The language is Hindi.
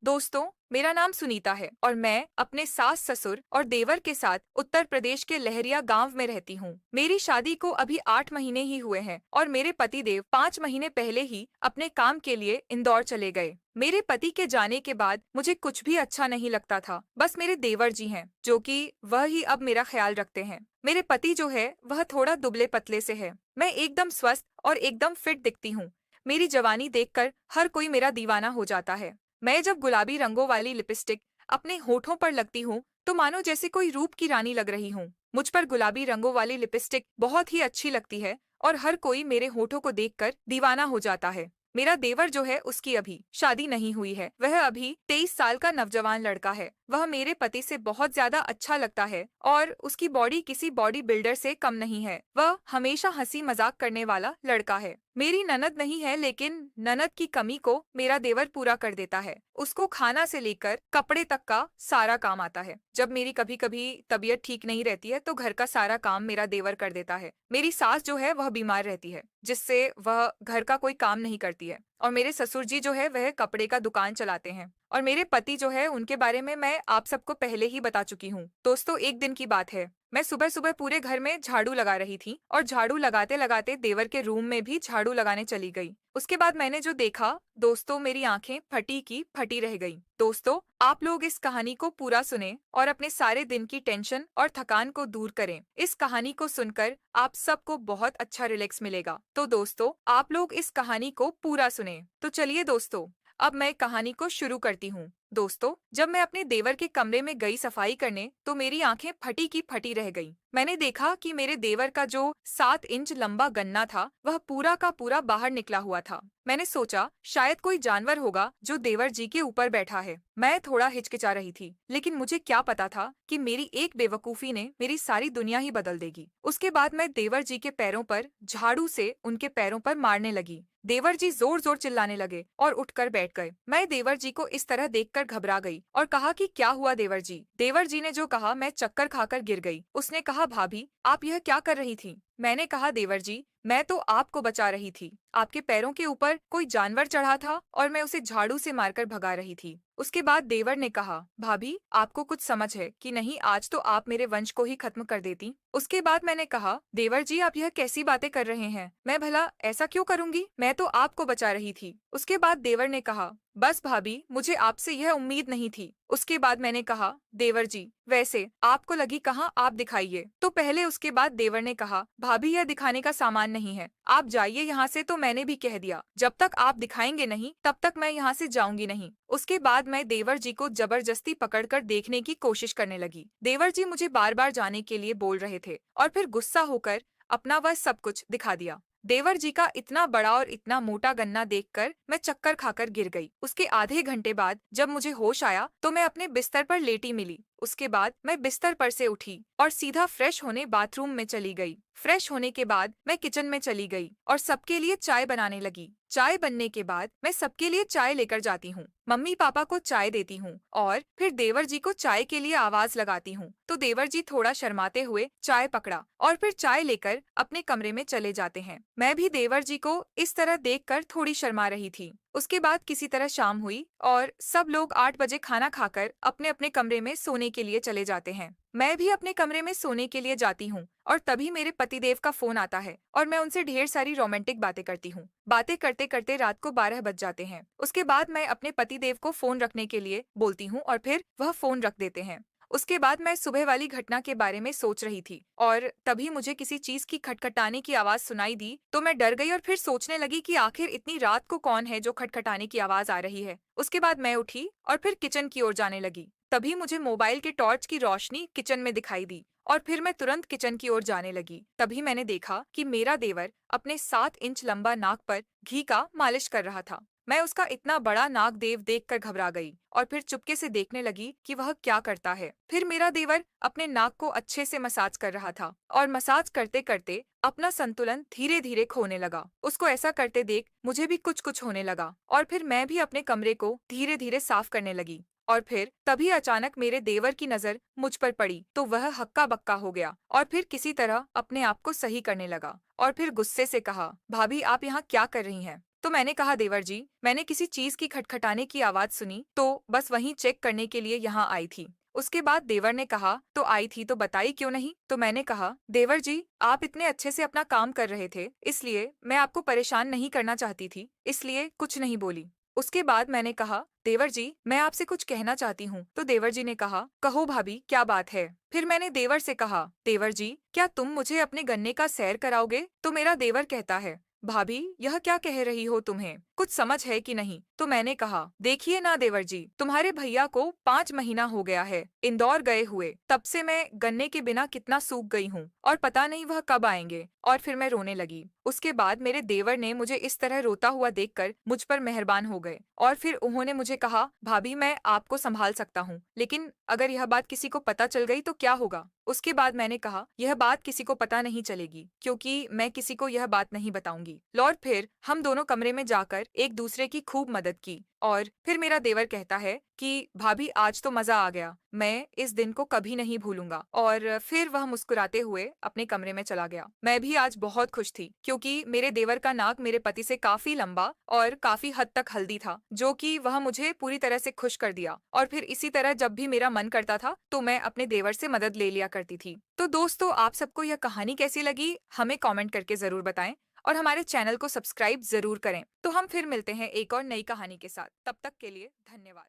दोस्तों, मेरा नाम सुनीता है और मैं अपने सास ससुर और देवर के साथ उत्तर प्रदेश के लहरिया गांव में रहती हूँ। मेरी शादी को अभी 8 महीने ही हुए हैं और मेरे पति देव 5 महीने पहले ही अपने काम के लिए इंदौर चले गए। मेरे पति के जाने के बाद मुझे कुछ भी अच्छा नहीं लगता था। बस मेरे देवर जी हैं, जो कि वह ही अब मेरा ख्याल रखते हैं। मेरे पति जो है वह थोड़ा दुबले पतले से है। मैं एकदम स्वस्थ और एकदम फिट दिखती हूँ। मेरी जवानी देखकर हर कोई मेरा दीवाना हो जाता है। मैं जब गुलाबी रंगों वाली लिपस्टिक अपने होठों पर लगती हूँ तो मानो जैसे कोई रूप की रानी लग रही हूँ। मुझ पर गुलाबी रंगों वाली लिपस्टिक बहुत ही अच्छी लगती है और हर कोई मेरे होठों को देखकर दीवाना हो जाता है। मेरा देवर जो है उसकी अभी शादी नहीं हुई है। वह अभी 23 साल का नौजवान लड़का है। वह मेरे पति से बहुत ज्यादा अच्छा लगता है और उसकी बॉडी किसी बॉडी बिल्डर से कम नहीं है। वह हमेशा हंसी मजाक करने वाला लड़का है। मेरी ननद नहीं है, लेकिन ननद की कमी को मेरा देवर पूरा कर देता है। उसको खाना से लेकर कपड़े तक का सारा काम आता है। जब मेरी कभी कभी तबीयत ठीक नहीं रहती है तो घर का सारा काम मेरा देवर कर देता है। मेरी सास जो है वह बीमार रहती है, जिससे वह घर का कोई काम नहीं करती है। और मेरे ससुर जी जो है वह कपड़े का दुकान चलाते हैं। और मेरे पति जो है उनके बारे में मैं आप सबको पहले ही बता चुकी हूँ। दोस्तों, एक दिन की बात है। मैं सुबह सुबह पूरे घर में झाड़ू लगा रही थी और झाड़ू लगाते लगाते देवर के रूम में भी झाड़ू लगाने चली गई। उसके बाद मैंने जो देखा, दोस्तों, मेरी आंखें फटी की फटी रह गई। दोस्तों, आप लोग इस कहानी को पूरा सुने और अपने सारे दिन की टेंशन और थकान को दूर करें। इस कहानी को सुनकर आप सबको बहुत अच्छा रिलैक्स मिलेगा। तो दोस्तों, आप लोग इस कहानी को पूरा सुने। तो चलिए दोस्तों, अब मैं कहानी को शुरू करती हूँ। दोस्तों, जब मैं अपने देवर के कमरे में गई सफाई करने तो मेरी आंखें फटी की फटी रह गईं। मैंने देखा कि मेरे देवर का जो 7 इंच लंबा गन्ना था वह पूरा का पूरा बाहर निकला हुआ था। मैंने सोचा शायद कोई जानवर होगा जो देवर जी के ऊपर बैठा है। मैं थोड़ा हिचकिचा रही थी, लेकिन मुझे क्या पता था कि मेरी एक बेवकूफी ने मेरी सारी दुनिया ही बदल देगी। उसके बाद मैं देवर जी के पैरों पर झाड़ू से उनके पैरों पर मारने लगी। देवर जी जोर जोर चिल्लाने लगे और उठकर बैठ गए। मैं देवर जी को इस तरह देखकर घबरा गई और कहा कि क्या हुआ देवर जी। देवर जी ने जो कहा, मैं चक्कर खाकर गिर गई। उसने कहा, भाभी आप यह क्या कर रही थी? मैंने कहा, देवर जी मैं तो आपको बचा रही थी। आपके पैरों के ऊपर कोई जानवर चढ़ा था और मैं उसे झाड़ू से मारकर भगा रही थी। उसके बाद देवर ने कहा, भाभी आपको कुछ समझ है कि नहीं? आज तो आप मेरे वंश को ही खत्म कर देती। उसके बाद मैंने कहा, देवर जी आप यह कैसी बातें कर रहे हैं? मैं भला ऐसा क्यों करूंगी? मैं तो आपको बचा रही थी। उसके बाद देवर ने कहा, बस भाभी मुझे आपसे यह उम्मीद नहीं थी। उसके बाद मैंने कहा, देवर जी वैसे आपको लगी कहाँ, आप दिखाइए। तो पहले उसके बाद देवर ने कहा, भाभी यह दिखाने का सामान नहीं है, आप जाइए यहाँ से। तो मैंने भी कह दिया, जब तक आप दिखाएंगे नहीं तब तक मैं यहाँ से जाऊंगी नहीं। उसके बाद मैं देवर जी को जबरदस्ती पकड़कर देखने की कोशिश करने लगी। देवर जी मुझे बार बार जाने के लिए बोल रहे थे और फिर गुस्सा होकर अपना वह सब कुछ दिखा दिया। देवर जी का इतना बड़ा और इतना मोटा गन्ना देखकर मैं चक्कर खाकर गिर गई। उसके आधे घंटे बाद जब मुझे होश आया तो मैं अपने बिस्तर पर लेटी मिली। उसके बाद मैं बिस्तर पर से उठी और सीधा फ्रेश होने बाथरूम में चली गई। फ्रेश होने के बाद मैं किचन में चली गई और सबके लिए चाय बनाने लगी। चाय बनने के बाद मैं सबके लिए चाय लेकर जाती हूँ। मम्मी पापा को चाय देती हूँ और फिर देवर जी को चाय के लिए आवाज लगाती हूँ। तो देवर जी थोड़ा शर्माते हुए चाय पकड़ा और फिर चाय लेकर अपने कमरे में चले जाते हैं। मैं भी देवर जी को इस तरह देखकर थोड़ी शर्मा रही थी। उसके बाद किसी तरह शाम हुई और सब लोग 8 बजे खाना खाकर अपने अपने कमरे में सोने के लिए चले जाते हैं। मैं भी अपने कमरे में सोने के लिए जाती हूँ और तभी मेरे पतिदेव का फोन आता है और मैं उनसे ढेर सारी रोमांटिक बातें करती हूँ। बातें करते करते रात को 12 बज जाते हैं। उसके बाद मैं अपने पतिदेव को फोन रखने के लिए बोलती हूँ और फिर वह फोन रख देते हैं। उसके बाद मैं सुबह वाली घटना के बारे में सोच रही थी और तभी मुझे किसी चीज की खटखटाने की आवाज सुनाई दी। तो मैं डर गई और फिर सोचने लगी कि आखिर इतनी रात को कौन है जो खटखटाने की आवाज आ रही है। उसके बाद मैं उठी और फिर किचन की ओर जाने लगी। तभी मुझे मोबाइल के टॉर्च की रोशनी किचन में दिखाई दी और फिर मैं तुरंत किचन की ओर जाने लगी। तभी मैंने देखा कि मेरा देवर अपने 7 इंच लंबा नाक पर घी का मालिश कर रहा था। मैं उसका इतना बड़ा नाक देव देखकर घबरा गई और फिर चुपके से देखने लगी कि वह क्या करता है। फिर मेरा देवर अपने नाक को अच्छे से मसाज कर रहा था और मसाज करते करते अपना संतुलन धीरे धीरे खोने लगा। उसको ऐसा करते देख मुझे भी कुछ कुछ होने लगा और फिर मैं भी अपने कमरे को धीरे धीरे साफ करने लगी। और फिर तभी अचानक मेरे देवर की नजर मुझ पर पड़ी तो वह हक्का बक्का हो गया और फिर किसी तरह अपने आप को सही करने लगा और फिर गुस्से से कहा, भाभी आप यहाँ क्या कर रही हैं? तो मैंने कहा, देवर जी, मैंने किसी चीज की खटखटाने की आवाज सुनी तो बस वहीं चेक करने के लिए यहाँ आई थी। उसके बाद देवर ने कहा, तो आई थी तो बताई क्यों नहीं? तो मैंने कहा, देवर जी, आप इतने अच्छे से अपना काम कर रहे थे, इसलिए मैं आपको परेशान नहीं करना चाहती थी, इसलिए कुछ नहीं बोली। उसके बाद मैंने कहा, देवर जी, मैं आपसे कुछ कहना चाहती हूँ। तो देवर जी ने कहा, कहो भाभी, क्या बात है? फिर मैंने देवर से कहा, देवर जी, क्या तुम मुझे अपने गन्ने का सैर कराओगे? तो मेरा देवर कहता है, भाभी, यह क्या कह रही हो? तुम्हें कुछ समझ है कि नहीं? तो मैंने कहा, देखिए ना देवर जी, तुम्हारे भैया को 5 महीना हो गया है इंदौर गए हुए, तब से मैं गन्ने के बिना कितना सूख गई हूँ और पता नहीं वह कब आएंगे। और फिर मैं रोने लगी। उसके बाद मेरे देवर ने मुझे इस तरह रोता हुआ देखकर मुझ पर मेहरबान हो गए और फिर उन्होंने मुझे कहा, भाभी, मैं आपको संभाल सकता हूँ, लेकिन अगर यह बात किसी को पता चल गई तो क्या होगा? उसके बाद मैंने कहा, यह बात किसी को पता नहीं चलेगी, क्योंकि मैं किसी को यह बात नहीं बताऊंगी। लौट फिर हम दोनों कमरे में जाकर एक दूसरे की खूब मदद की और फिर मेरा देवर कहता है कि भाभी, आज तो मजा आ गया, मैं इस दिन को कभी नहीं भूलूंगा। और फिर वह मुस्कुराते हुए अपने कमरे में चला गया। मैं भी आज बहुत खुश थी, क्योंकि मेरे देवर का नाक मेरे पति से काफी लंबा और काफी हद तक हल्दी था, जो कि वह मुझे पूरी तरह से खुश कर दिया। और फिर इसी तरह जब भी मेरा मन करता था तो मैं अपने देवर से मदद ले लिया करती थी। तो दोस्तों, आप सबको यह कहानी कैसी लगी, हमें कमेंट करके जरूर बताएं और हमारे चैनल को सब्सक्राइब जरूर करें। तो हम फिर मिलते हैं एक और नई कहानी के साथ। तब तक के लिए धन्यवाद।